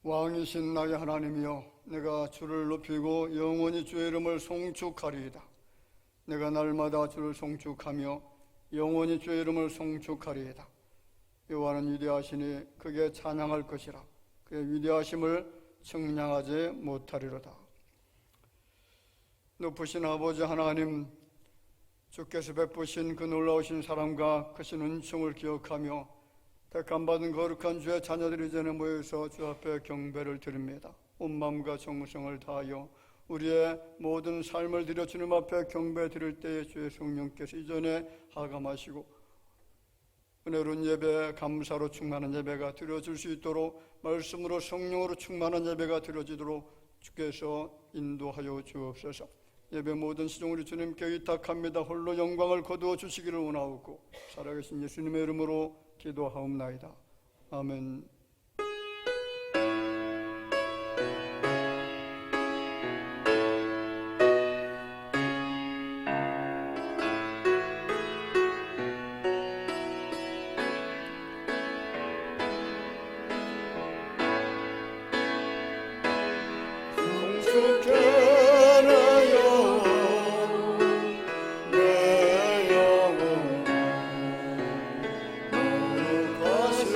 왕이신 나의 하나님이여, 내가 주를 높이고 영원히 주의 이름을 송축하리이다. 내가 날마다 주를 송축하며 영원히 주의 이름을 송축하리이다. 여호와는 위대하시니 그게 찬양할 것이라. 그의 위대하심을 청량하지 못하리로다. 높으신 아버지 하나님, 주께서 베푸신 그 놀라우신 사랑과 크신 은총을 기억하며 택함받은 거룩한 주의 자녀들이 전에 모여서 주 앞에 경배를 드립니다. 온 마음과 정성을 다하여 우리의 모든 삶을 드려 주님 앞에 경배 드릴 때에 주의 성령께서 이전에 하감하시고 은혜로운 예배, 감사로 충만한 예배가 드려질 수 있도록, 말씀으로 성령으로 충만한 예배가 드려지도록 주께서 인도하여 주옵소서. 예배 모든 시종을 주님께 의탁합니다. 홀로 영광을 거두어 주시기를 원하옵고 살아계신 예수님의 이름으로 기도하옵나이다. 아멘. 내 영혼 거룩하신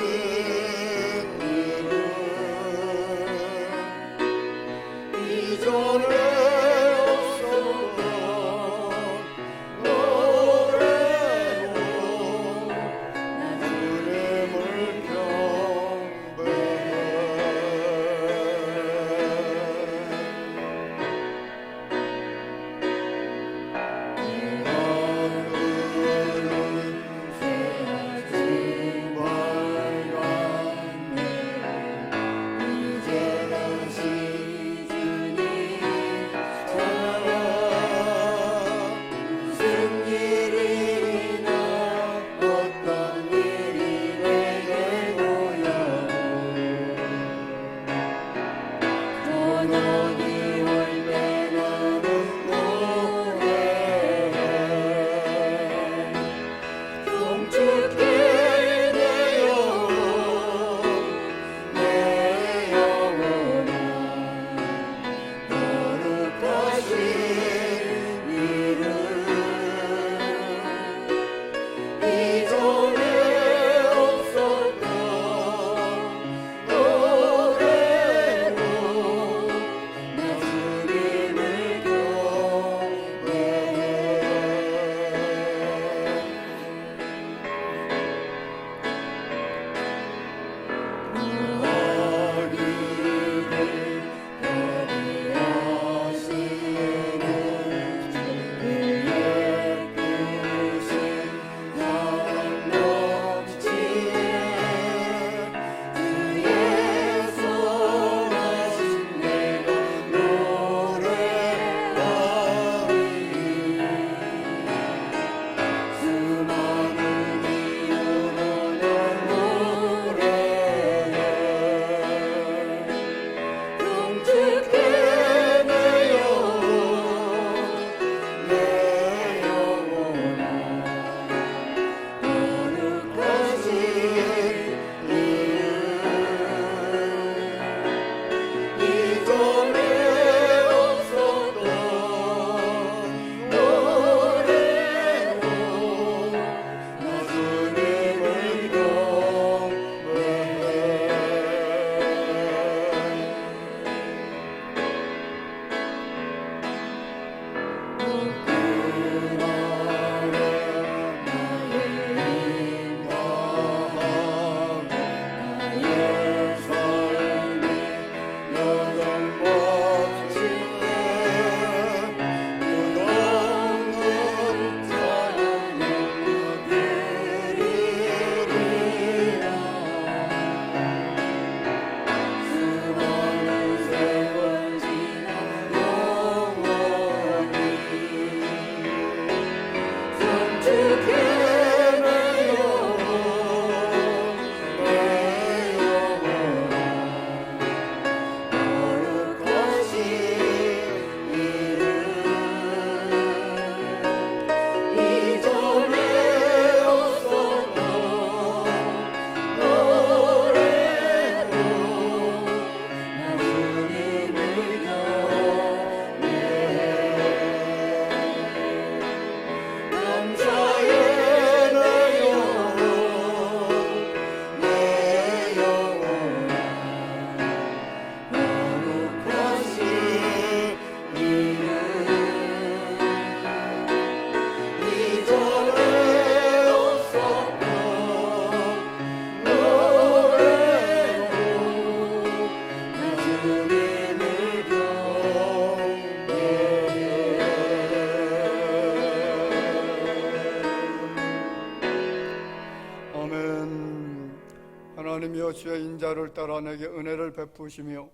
하나님이여 주의 인자를 따라 내게 은혜를 베푸시며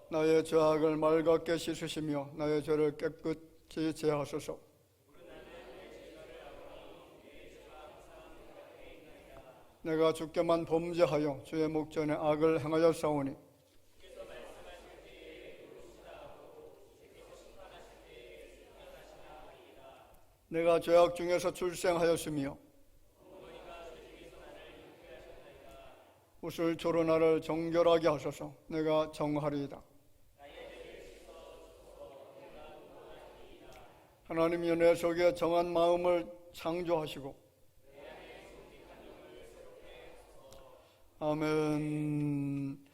나의 죄악을 맑게 씻으시며 나의 죄를 깨끗이 제하소서. 내가 주께만 범죄하여 주의 목전에 악을 행하였사오니 내가 죄악 중에서 출생하였으며 우슬초로 나를 정결하게 하소서. 내가 정하리이다. 하나님이여 내 속에 정한 마음을 창조하시고 아멘.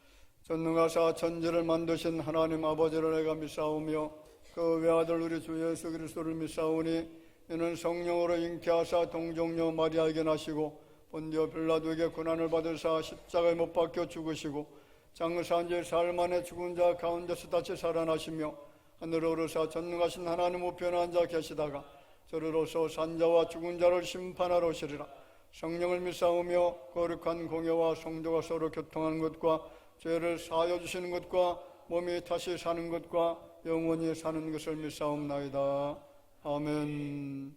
전능하사 천지를 만드신 하나님 아버지를 내가 믿사오며 그 외아들 우리 주 예수 그리스도를 믿사오니 이는 성령으로 잉태하사 동정녀 마리아에게 나시고 본디오 빌라도에게 고난을 받으사 십자가에 못 박혀 죽으시고 장사한 지 사흘 만에 죽은 자 가운데서 다시 살아나시며 하늘에 오르사 전능하신 하나님 우편에 앉아 계시다가 저리로서 산자와 죽은 자를 심판하러 오시리라. 성령을 믿사오며 거룩한 공예와 성도가 서로 교통하는 것과 죄를 사하여 주시는 것과 몸이 다시 사는 것과 영원히 사는 것을 믿사옵나이다. 아멘.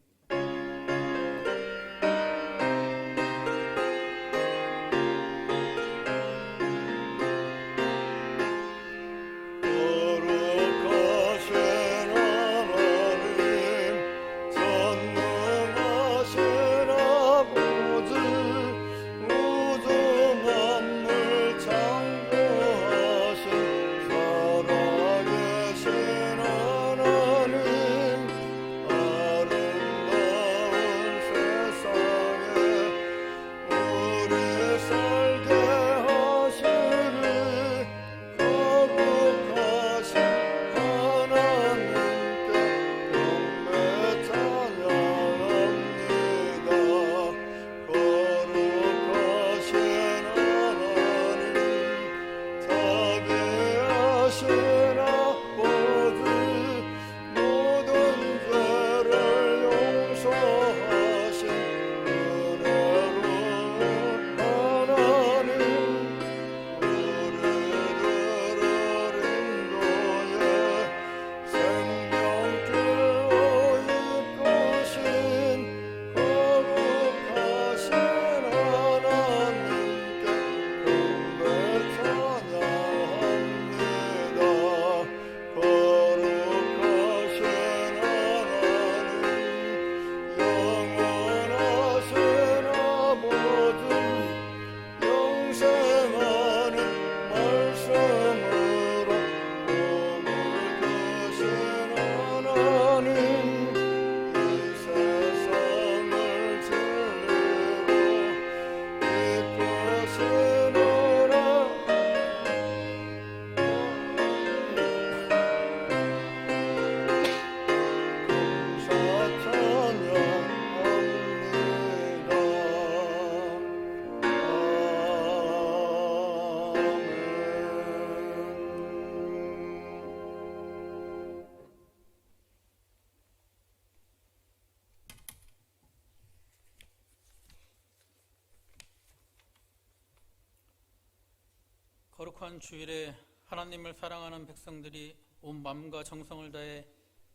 거룩한 주일에 하나님을 사랑하는 백성들이 온 마음과 정성을 다해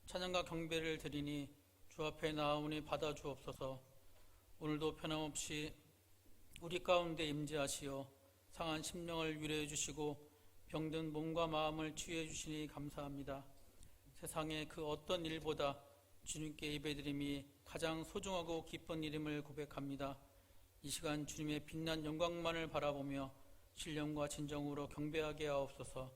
찬양과 경배를 드리니 주 앞에 나아오니 받아 주옵소서. 오늘도 변함없이 우리 가운데 임재하시어 상한 심령을 위로해 주시고 병든 몸과 마음을 치유해 주시니 감사합니다. 세상의 그 어떤 일보다 주님께 예배드림이 가장 소중하고 기쁜 일임을 고백합니다. 이 시간 주님의 빛난 영광만을 바라보며 신령과 진정으로 경배하게 하옵소서.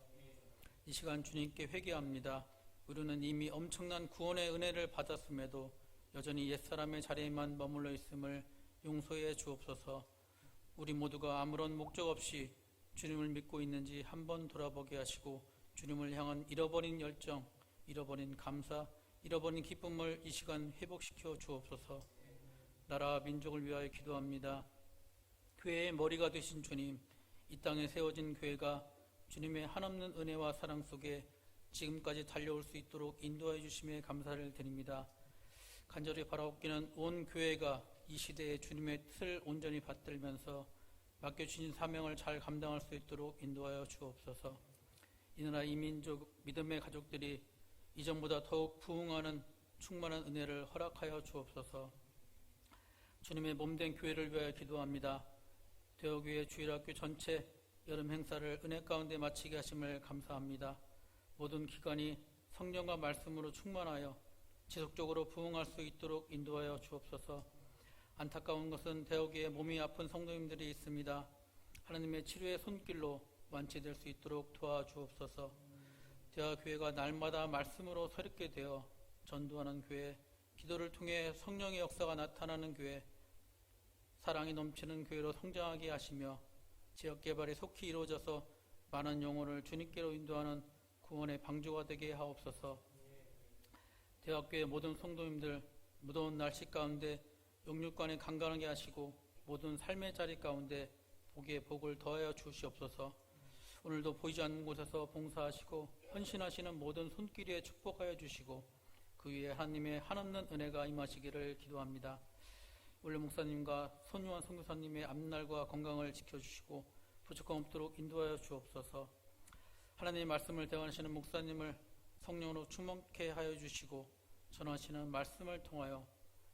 이 시간 주님께 회개합니다. 우리는 이미 엄청난 구원의 은혜를 받았음에도 여전히 옛사람의 자리에만 머물러 있음을 용서해 주옵소서. 우리 모두가 아무런 목적 없이 주님을 믿고 있는지 한번 돌아보게 하시고 주님을 향한 잃어버린 열정, 잃어버린 감사, 잃어버린 기쁨을 이 시간 회복시켜 주옵소서. 나라와 민족을 위하여 기도합니다. 교회의 머리가 되신 주님, 이 땅에 세워진 교회가 주님의 한없는 은혜와 사랑 속에 지금까지 달려올 수 있도록 인도해 주심에 감사를 드립니다. 간절히 바라옵기는 온 교회가 이 시대에 주님의 뜻을 온전히 받들면서 맡겨주신 사명을 잘 감당할 수 있도록 인도하여 주옵소서. 이 나라 이민족 믿음의 가족들이 이전보다 더욱 부흥하는 충만한 은혜를 허락하여 주옵소서. 주님의 몸된 교회를 위하여 기도합니다. 대호교회 주일학교 전체 여름 행사를 은혜 가운데 마치게 하심을 감사합니다. 모든 기관이 성령과 말씀으로 충만하여 지속적으로 부흥할 수 있도록 인도하여 주옵소서. 안타까운 것은 대호교회에 몸이 아픈 성도님들이 있습니다. 하나님의 치료의 손길로 완치될 수 있도록 도와주옵소서. 대화교회가 날마다 말씀으로 새롭게 되어 전도하는 교회, 기도를 통해 성령의 역사가 나타나는 교회, 사랑이 넘치는 교회로 성장하게 하시며 지역개발이 속히 이루어져서 많은 영혼을 주님께로 인도하는 구원의 방주가 되게 하옵소서. 대학교의 모든 성도님들 무더운 날씨 가운데 영육간에 강건하게 하시고 모든 삶의 자리 가운데 복의 복을 더하여 주시옵소서. 오늘도 보이지 않는 곳에서 봉사하시고 헌신하시는 모든 손길에 축복하여 주시고 그 위에 하나님의 한없는 은혜가 임하시기를 기도합니다. 원래 목사님과 손유한 선교사님의 앞날과 건강을 지켜주시고 부족함 없도록 인도하여 주옵소서. 하나님의 말씀을 대언하시는 목사님을 성령으로 충만케 하여 주시고 전하시는 말씀을 통하여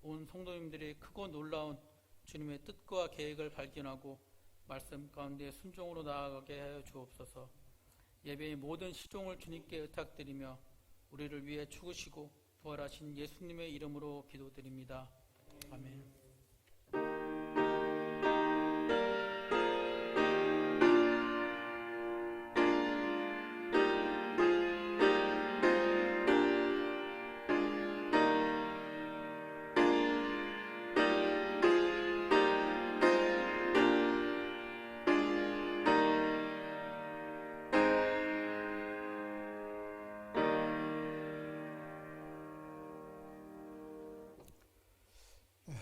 온 성도님들이 크고 놀라운 주님의 뜻과 계획을 발견하고 말씀 가운데 순종으로 나아가게 하여 주옵소서. 예배의 모든 시종을 주님께 의탁드리며 우리를 위해 죽으시고 부활하신 예수님의 이름으로 기도드립니다. 아멘.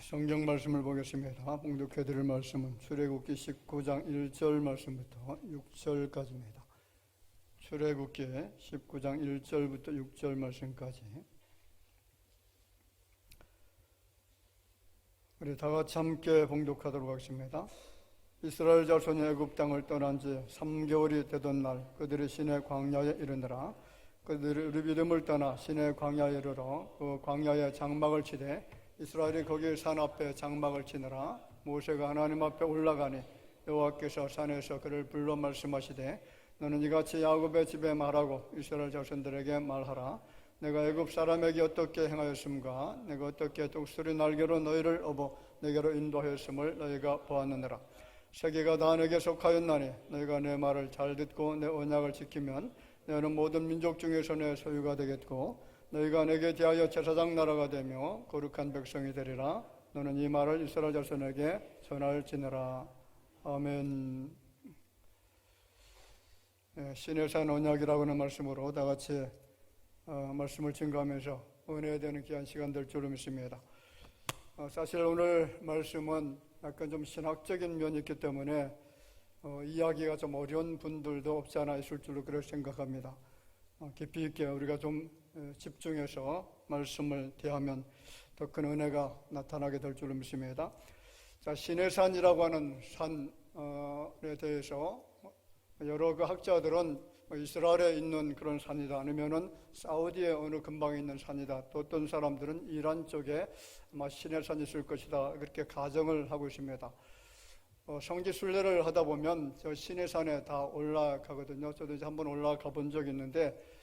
성경 말씀을 보겠습니다. 봉독해 드릴 말씀은 출애굽기 19장 1절 말씀부터 6절까지입니다. 출애굽기 19장 1절부터 6절 말씀까지 우리 다 같이 함께 봉독하도록 하겠습니다. 이스라엘 자손이 애굽 땅을 떠난 지 3개월이 되던 날 그들이 시내 광야에 이르느라 그들이 르비딤을 떠나 시내 광야에 이르러 그 광야에 장막을 치되 이스라엘이 거기 산 앞에 장막을 치느라 모세가 하나님 앞에 올라가니 여호와께서 산에서 그를 불러 말씀하시되 너는 이같이 야곱의 집에 말하고 이스라엘 자손들에게 말하라. 내가 애굽 사람에게 어떻게 행하였음과 내가 어떻게 독수리 날개로 너희를 업어 내게로 인도하였음을 너희가 보았느니라. 세계가 다 내게 속하였나니 너희가 내 말을 잘 듣고 내 언약을 지키면 너희는 모든 민족 중에서 내 소유가 되겠고 너희가 내게 대하여 제사장 나라가 되며 거룩한 백성이 되리라. 너는 이 말을 이스라엘 자손에게 전할지니라. 아멘. 시내산 언약이라고 하는 말씀으로 다 같이 말씀을 증거하면서 은혜에 되는 귀한 시간 될 줄로 믿습니다. 사실 오늘 말씀은 약간 좀 신학적인 면이 있기 때문에 이해하기가 좀 어려운 분들도 없지 않아 있을 줄로 그렇게 생각합니다. 깊이 있게 우리가 좀 집중해서 말씀을 대하면 더 큰 은혜가 나타나게 될 줄로 믿습니다. 자, 시내산이라고 하는 산에 대해서 여러 그 학자들은 이스라엘에 있는 그런 산이다, 아니면은 사우디의 어느 근방에 있는 산이다, 또 어떤 사람들은 이란 쪽에 아마 시내산이 있을 것이다, 그렇게 가정을 하고 있습니다. 성지 순례를 하다 보면 저 시내산에 다 올라가거든요. 저도 이제 한번 올라가 본 적이 있는데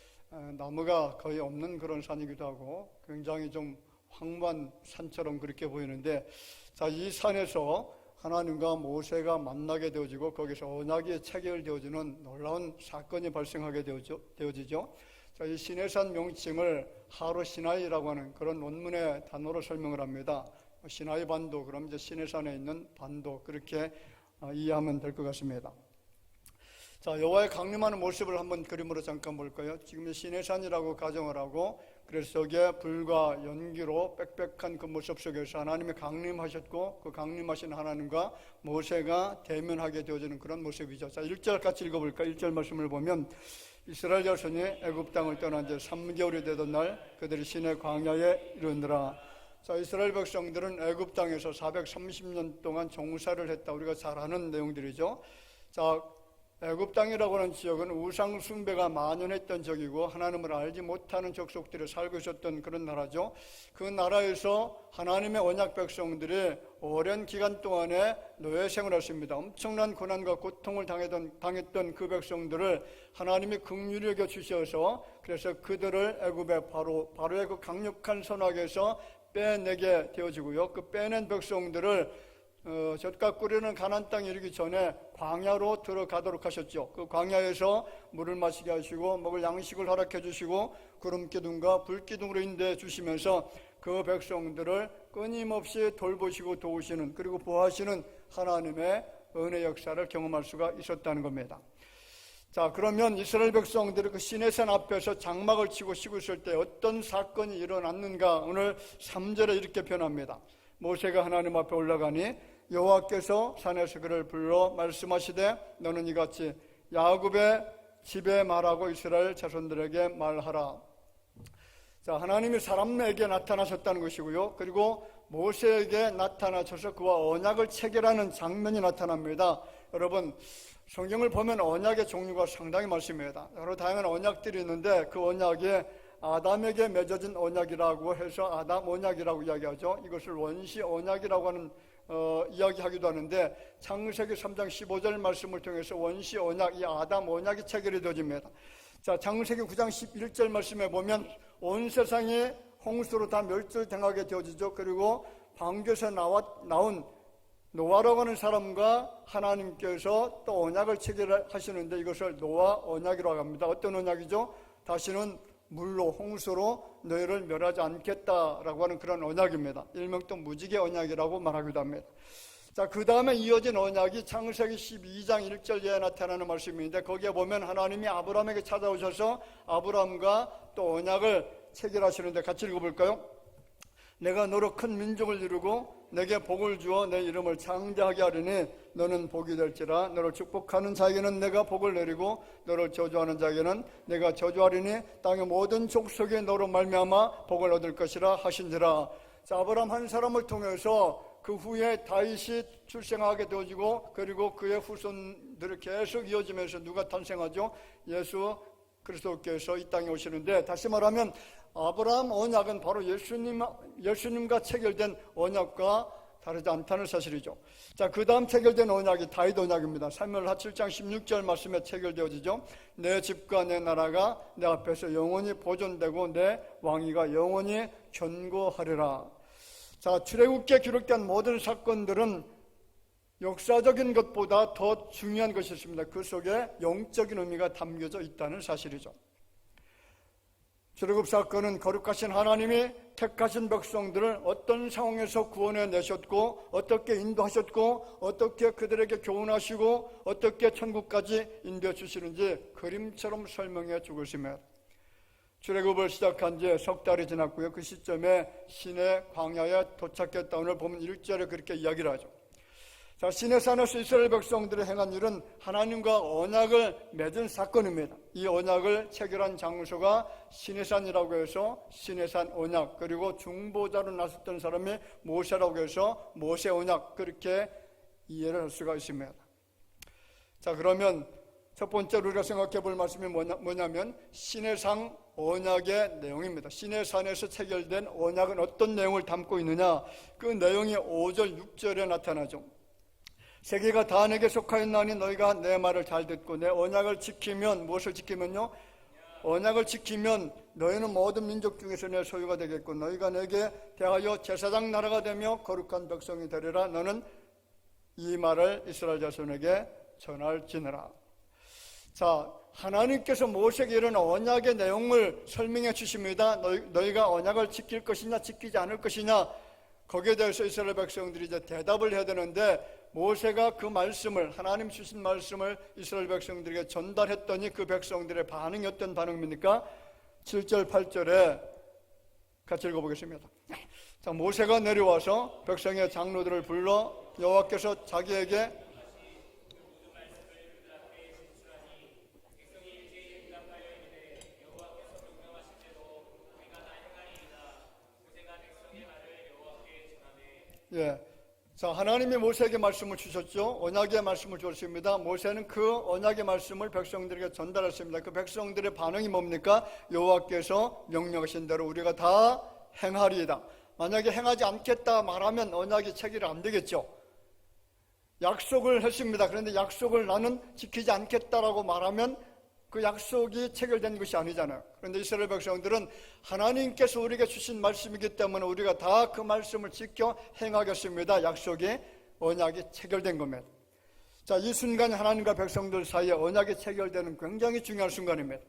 나무가 거의 없는 그런 산이기도 하고 굉장히 좀 황무한 산처럼 그렇게 보이는데, 자, 이 산에서 하나님과 모세가 만나게 되어지고 거기서 언약이 체결되어지는 놀라운 사건이 발생하게 되어지죠. 자, 이 시내산 명칭을 하루 시나이라고 하는 그런 원문의 단어로 설명을 합니다. 시나이 반도, 그럼 이제 시내산에 있는 반도, 그렇게 이해하면 될 것 같습니다. 자, 여호와의 강림하는 모습을 한번 그림으로 잠깐 볼까요? 지금 시내산이라고 가정을 하고, 그래서 여기에 불과 연기로 빽빽한 그 모습 속에서 하나님이 강림하셨고 그 강림하신 하나님과 모세가 대면하게 되어지는 그런 모습이죠. 자, 1절 같이 읽어볼까요? 1절 말씀을 보면 이스라엘 자손이 애굽 땅을 떠난 지 3개월이 되던 날 그들이 시내 광야에 이르느라 자, 이스라엘 백성들은 애굽 땅에서 430년 동안 종사를 했다. 우리가 잘 아는 내용들이죠. 자, 애굽 땅이라고 하는 지역은 우상 숭배가 만연했던 지역이고 하나님을 알지 못하는 족속들이 살고 있었던 그런 나라죠. 그 나라에서 하나님의 언약 백성들이 오랜 기간 동안에 노예 생활했습니다. 엄청난 고난과 고통을 당했던 그 백성들을 하나님이 긍휼히 여겨 주셔서 그래서 그들을 애굽의 바로의 그 강력한 선악에서 빼내게 되어지고요. 그 빼낸 백성들을 젖과 꿀이는 가나안 땅에 이르기 전에 광야로 들어가도록 하셨죠. 그 광야에서 물을 마시게 하시고 먹을 양식을 허락해 주시고 구름기둥과 불기둥으로 인도해 주시면서 그 백성들을 끊임없이 돌보시고 도우시는 그리고 보호하시는 하나님의 은혜 역사를 경험할 수가 있었다는 겁니다. 자, 그러면 이스라엘 백성들이 그 시내산 앞에서 장막을 치고 쉬고 있을 때 어떤 사건이 일어났는가? 오늘 3절에 이렇게 표현합니다. 모세가 하나님 앞에 올라가니 여호와께서 산에서 그를 불러 말씀하시되 너는 이같이 야곱의 집에 말하고 이스라엘 자손들에게 말하라. 자, 하나님이 사람에게 나타나셨다는 것이고요. 그리고 모세에게 나타나셔서 그와 언약을 체결하는 장면이 나타납니다. 여러분, 성경을 보면 언약의 종류가 상당히 많습니다. 여러 다양한 언약들이 있는데 그 언약이 아담에게 맺어진 언약이라고 해서 아담 언약이라고 이야기하죠. 이것을 원시 언약이라고 하는 이야기하기도 하는데 창세기 3장 15절 말씀을 통해서 원시 언약, 이 아담 언약이 체결이 되어집니다. 자, 창세기 9장 11절 말씀에 보면 온 세상이 홍수로 다 멸절당하게 되어지죠. 그리고 방주에서 나온 노아라고 하는 사람과 하나님께서 또 언약을 체결하시는데 이것을 노아 언약이라고 합니다. 어떤 언약이죠? 다시는 물로 홍수로 너희를 멸하지 않겠다라고 하는 그런 언약입니다. 일명 또 무지개 언약이라고 말하기도 합니다. 자, 그 다음에 이어진 언약이 창세기 12장 1절에 나타나는 말씀인데 거기에 보면 하나님이 아브라함에게 찾아오셔서 아브라함과 또 언약을 체결하시는데 같이 읽어볼까요? 내가 너로 큰 민족을 이루고 내게 복을 주어 내 이름을 창대하게 하리니 너는 복이 될지라. 너를 축복하는 자에게는 내가 복을 내리고 너를 저주하는 자에게는 내가 저주하리니 땅의 모든 족속이 너로 말미암아 복을 얻을 것이라 하신지라. 자, 아브라함 한 사람을 통해서 그 후에 다윗이 출생하게 되어지고 그리고 그의 후손들이 계속 이어지면서 누가 탄생하죠? 예수 그리스도께서 이 땅에 오시는데, 다시 말하면 아브라함 언약은 바로 예수님과 체결된 언약과 다르지 않다는 사실이죠. 자, 그 다음 체결된 언약이 다윗 언약입니다. 사무엘하 7장 16절 말씀에 체결되어지죠. 내 집과 내 나라가 내 앞에서 영원히 보존되고 내 왕위가 영원히 견고하리라. 자, 출애굽기에 기록된 모든 사건들은 역사적인 것보다 더 중요한 것이 있습니다. 그 속에 영적인 의미가 담겨져 있다는 사실이죠. 출애굽 사건은 거룩하신 하나님이 택하신 백성들을 어떤 상황에서 구원해 내셨고 어떻게 인도하셨고 어떻게 그들에게 교훈하시고 어떻게 천국까지 인도해 주시는지 그림처럼 설명해 주고 있습니다. 출애굽을 시작한 지 석 달이 지났고요. 그 시점에 시내 광야에 도착했다. 오늘 보면 1절에 그렇게 이야기를 하죠. 자, 시내산에서 이스라엘 백성들이 행한 일은 하나님과 언약을 맺은 사건입니다. 이 언약을 체결한 장소가 시내산이라고 해서 시내산 언약, 그리고 중보자로 나섰던 사람이 모세라고 해서 모세 언약, 그렇게 이해를 할 수가 있습니다. 자, 그러면 첫 번째로 우리가 생각해 볼 말씀이 뭐냐면 시내산 언약의 내용입니다. 시내산에서 체결된 언약은 어떤 내용을 담고 있느냐? 그 내용이 5절, 6절에 나타나죠. 세계가 다 내게 속하였나니 너희가 내 말을 잘 듣고 내 언약을 지키면, 무엇을 지키면요? 언약을 지키면 너희는 모든 민족 중에서 내 소유가 되겠고 너희가 내게 대하여 제사장 나라가 되며 거룩한 백성이 되리라. 너는 이 말을 이스라엘 자손에게 전할지니라. 자, 하나님께서 모세에게 이런 언약의 내용을 설명해 주십니다. 너희가 언약을 지킬 것이냐 지키지 않을 것이냐, 거기에 대해서 이스라엘 백성들이 이제 대답을 해야 되는데 모세가 그 말씀을, 하나님 주신 말씀을 이스라엘 백성들에게 전달했더니 그 백성들의 반응이 어떤 반응입니까? 7절 8절에 같이 읽어보겠습니다. 자, 모세가 내려와서 백성의 장로들을 불러 여호와께서 자기에게 예. 자, 하나님이 모세에게 말씀을 주셨죠. 언약의 말씀을 주었습니다. 모세는 그 언약의 말씀을 백성들에게 전달했습니다. 그 백성들의 반응이 뭡니까? 여호와께서 명령하신 대로 우리가 다 행하리이다. 만약에 행하지 않겠다 말하면 언약이 체결이 안 되겠죠. 약속을 했습니다. 그런데 약속을 나는 지키지 않겠다라고 말하면 그 약속이 체결된 것이 아니잖아요. 그런데 이스라엘 백성들은 하나님께서 우리에게 주신 말씀이기 때문에 우리가 다 그 말씀을 지켜 행하겠습니다. 약속이, 언약이 체결된 겁니다. 자, 이 순간이 하나님과 백성들 사이에 언약이 체결되는 굉장히 중요한 순간입니다.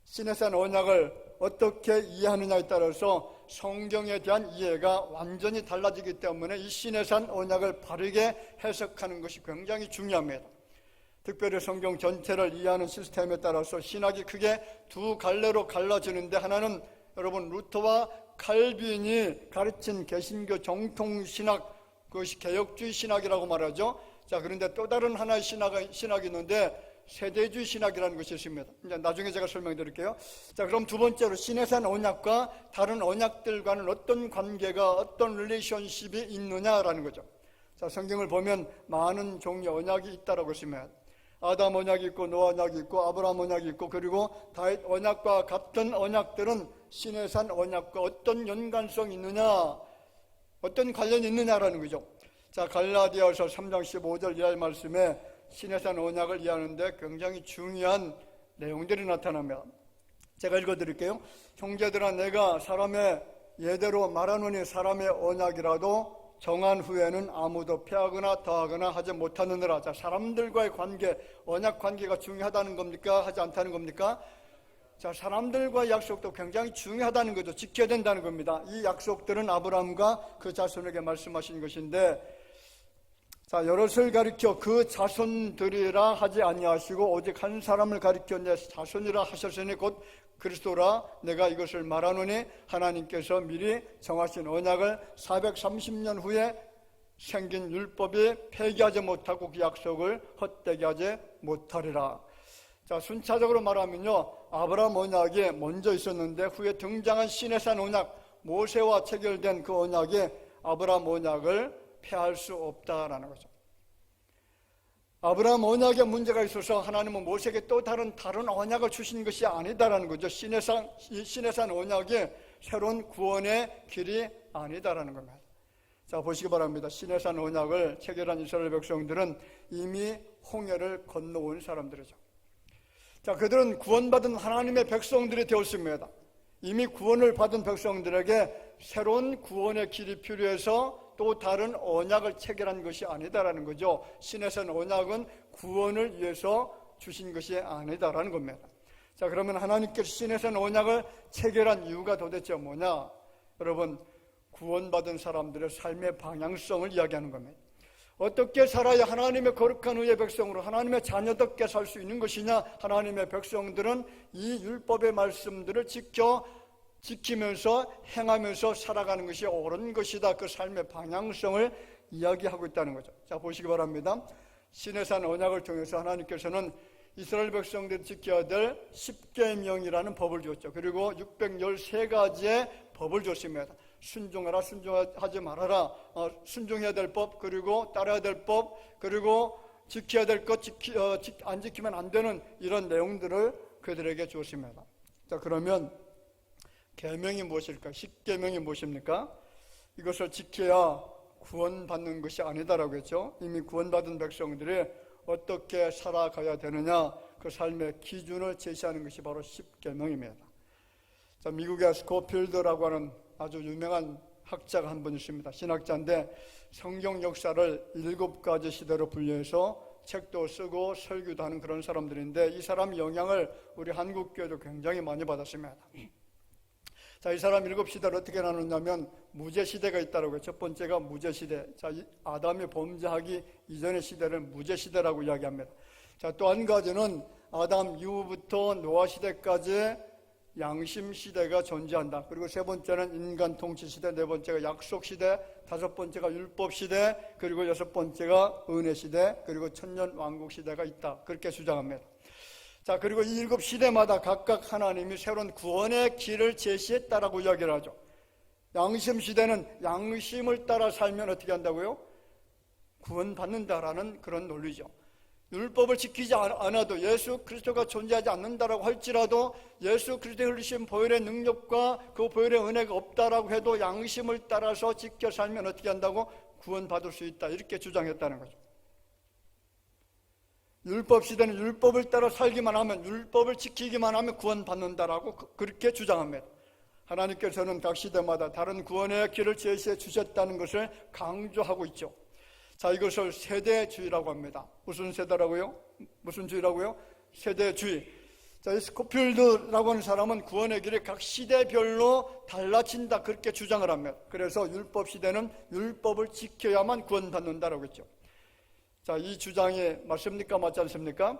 시내산 언약을 어떻게 이해하느냐에 따라서 성경에 대한 이해가 완전히 달라지기 때문에 이 시내산 언약을 바르게 해석하는 것이 굉장히 중요합니다. 특별히 성경 전체를 이해하는 시스템에 따라서 신학이 크게 두 갈래로 갈라지는데, 하나는 여러분 루터와 칼빈이 가르친 개신교 정통신학, 그것이 개혁주의 신학이라고 말하죠. 자, 그런데 또 다른 하나의 신학이 있는데 세대주의 신학이라는 것이 있습니다. 이제 나중에 제가 설명드릴게요. 자, 그럼 두 번째로 시내산 언약과 다른 언약들과는 어떤 관계가, 어떤 릴레이션십이 있느냐라는 거죠. 자, 성경을 보면 많은 종류의 언약이 있다라고 했습니다. 아담 언약이 있고 노아 언약이 있고 아브라함 언약이 있고, 그리고 다윗 언약과 같은 언약들은 시내산 언약과 어떤 연관성이 있느냐, 어떤 관련이 있느냐라는 거죠. 자, 갈라디아서 3장 15절 이하의 말씀에 시내산 언약을 이해하는데 굉장히 중요한 내용들이 나타납니다. 제가 읽어드릴게요. 형제들아, 내가 사람의 예대로 말하노니 사람의 언약이라도 정한 후에는 아무도 폐하거나 더하거나 하지 못하느니라. 자, 사람들과의 관계, 언약 관계가 중요하다는 겁니까? 하지 않다는 겁니까? 자, 사람들과의 약속도 굉장히 중요하다는 거죠. 지켜야 된다는 겁니다. 이 약속들은 아브라함과 그 자손에게 말씀하신 것인데, 자, 여럿을 가리켜 그 자손들이라 하지 아니하시고 오직 한 사람을 가리켜 내 자손이라 하셨으니 곧 그리스도라. 내가 이것을 말하노니 하나님께서 미리 정하신 언약을 430년 후에 생긴 율법이 폐기하지 못하고 그 약속을 헛되게 하지 못하리라. 자, 순차적으로 말하면요, 아브라함 언약이 먼저 있었는데 후에 등장한 시내산 언약, 모세와 체결된 그 언약이 아브라함 언약을 폐할 수 없다라는 거죠. 아브라함 언약에 문제가 있어서 하나님은 모세에게 또 다른 언약을 주신 것이 아니다라는 거죠. 시내산 언약이 새로운 구원의 길이 아니다라는 겁니다. 자, 보시기 바랍니다. 시내산 언약을 체결한 이스라엘 백성들은 이미 홍해를 건너온 사람들이죠. 자, 그들은 구원받은 하나님의 백성들이 되었습니다. 이미 구원을 받은 백성들에게 새로운 구원의 길이 필요해서 또 다른 언약을 체결한 것이 아니다라는 거죠. 시내산 언약은 구원을 위해서 주신 것이 아니다라는 겁니다. 자, 그러면 하나님께서 시내산 언약을 체결한 이유가 도대체 뭐냐? 여러분, 구원받은 사람들의 삶의 방향성을 이야기하는 겁니다. 어떻게 살아야 하나님의 거룩한 의의 백성으로 하나님의 자녀답게 살 수 있는 것이냐? 하나님의 백성들은 이 율법의 말씀들을 지키면서 행하면서 살아가는 것이 옳은 것이다. 그 삶의 방향성을 이야기하고 있다는 거죠. 자, 보시기 바랍니다. 시내산 언약을 통해서 하나님께서는 이스라엘 백성들이 지켜야 될 10계명이라는 법을 줬죠. 그리고 613가지의 법을 줬습니다. 순종하라, 순종하지 말아라, 순종해야 될 법, 그리고 따라야 될 법, 그리고 지켜야 될 것, 안 지키면 안 되는 이런 내용들을 그들에게 주었습니다. 자, 그러면 계명이 무엇일까? 10계명이 무엇입니까? 이것을 지켜야 구원받는 것이 아니다라고 했죠. 이미 구원받은 백성들이 어떻게 살아가야 되느냐, 그 삶의 기준을 제시하는 것이 바로 10계명입니다. 자, 미국의 스코필드라고 하는 아주 유명한 학자가 한 분 있습니다. 신학자인데 성경 역사를 7가지 시대로 분류해서 책도 쓰고 설교도 하는 그런 사람들인데, 이 사람 영향을 우리 한국교회도 굉장히 많이 받았습니다. 자, 이 사람 7시대를 어떻게 나누냐면 무제시대가 있다고 해요. 첫 번째가 무제시대. 자, 아담이 범죄하기 이전의 시대를 무제시대라고 이야기합니다. 자, 또 한 가지는 아담 이후부터 노아 시대까지 양심 시대가 존재한다. 그리고 세 번째는 인간 통치 시대, 네 번째가 약속 시대, 다섯 번째가 율법 시대, 그리고 여섯 번째가 은혜 시대, 그리고 천년 왕국 시대가 있다. 그렇게 주장합니다. 자, 그리고 이 7시대마다 각각 하나님이 새로운 구원의 길을 제시했다라고 이야기를 하죠. 양심 시대는 양심을 따라 살면 어떻게 한다고요? 구원받는다라는 그런 논리죠. 율법을 지키지 않아도 예수 그리스도가 존재하지 않는다라고 할지라도 예수 그리스도의 흘리신 보혈의 능력과 그 보혈의 은혜가 없다라고 해도 양심을 따라서 지켜 살면 어떻게 한다고? 구원받을 수 있다, 이렇게 주장했다는 거죠. 율법 시대는 율법을 따라 살기만 하면, 율법을 지키기만 하면 구원받는다라고 그렇게 주장합니다. 하나님께서는 각 시대마다 다른 구원의 길을 제시해 주셨다는 것을 강조하고 있죠. 자, 이것을 세대주의라고 합니다. 무슨 세대라고요? 무슨 주의라고요? 세대주의. 자, 이 스코필드라고 하는 사람은 구원의 길이 각 시대별로 달라진다, 그렇게 주장을 합니다. 그래서 율법 시대는 율법을 지켜야만 구원받는다라고 했죠. 자, 이 주장이 맞습니까? 맞지 않습니까?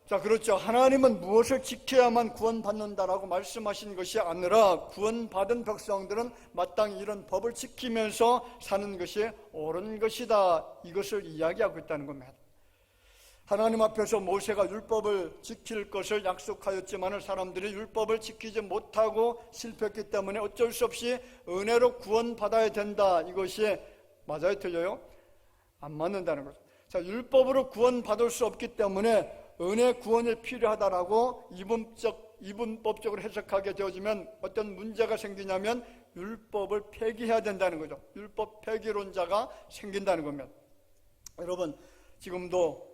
자, 그렇죠. 하나님은 무엇을 지켜야만 구원받는다라고 말씀하신 것이 아니라 구원받은 백성들은 마땅히 이런 법을 지키면서 사는 것이 옳은 것이다, 이것을 이야기하고 있다는 겁니다. 하나님 앞에서 모세가 율법을 지킬 것을 약속하였지만 사람들이 율법을 지키지 못하고 실패했기 때문에 어쩔 수 없이 은혜로 구원받아야 된다, 이것이 맞아요? 틀려요? 안 맞는다는 거죠. 자, 율법으로 구원받을 수 없기 때문에 은혜 구원이 필요하다라고 이분법적으로 해석하게 되어지면 어떤 문제가 생기냐면 율법을 폐기해야 된다는 거죠. 율법 폐기론자가 생긴다는 겁니다. 여러분, 지금도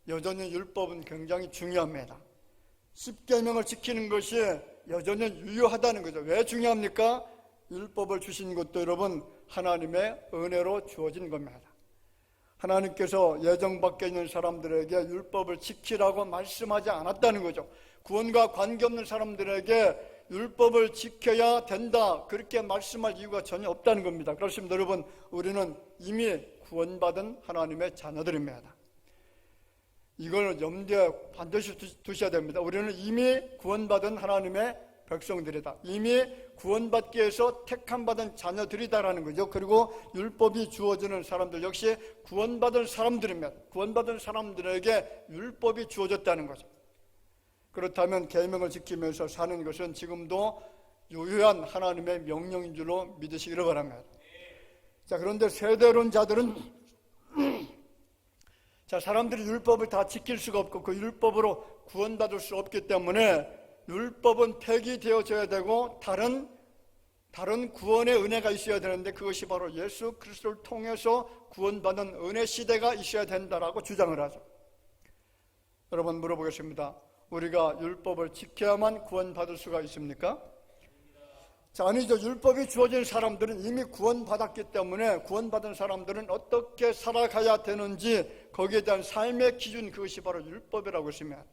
여전히 율법은 굉장히 중요합니다. 10계명을 지키는 것이 여전히 유효하다는 거죠. 왜 중요합니까? 율법을 주신 것도 여러분 하나님의 은혜로 주어진 겁니다. 하나님께서 예정 밖에 있는 사람들에게 율법을 지키라고 말씀하지 않았다는 거죠. 구원과 관계없는 사람들에게 율법을 지켜야 된다, 그렇게 말씀할 이유가 전혀 없다는 겁니다. 그렇습니다. 여러분, 우리는 이미 구원받은 하나님의 자녀들입니다. 이걸 염두에 반드시 두셔야 됩니다. 우리는 이미 구원받은 하나님의 백성들이다. 이미 구원받기 위해서 택함받은 자녀들이다라는 거죠. 그리고 율법이 주어지는 사람들 역시 구원받은 사람들입니다. 구원받은 사람들에게 율법이 주어졌다는 거죠. 그렇다면 계명을 지키면서 사는 것은 지금도 유효한 하나님의 명령인 줄로 믿으시기를 바랍니다. 자, 그런데 세대론자들은 자, 사람들이 율법을 다 지킬 수가 없고 그 율법으로 구원받을 수 없기 때문에 율법은 폐기되어져야 되고 다른 구원의 은혜가 있어야 되는데 그것이 바로 예수 그리스도를 통해서 구원받는 은혜 시대가 있어야 된다라고 주장을 하죠. 여러분, 물어보겠습니다. 우리가 율법을 지켜야만 구원받을 수가 있습니까? 자, 아니죠. 율법이 주어진 사람들은 이미 구원받았기 때문에 구원받은 사람들은 어떻게 살아가야 되는지 거기에 대한 삶의 기준, 그것이 바로 율법이라고 했습니다.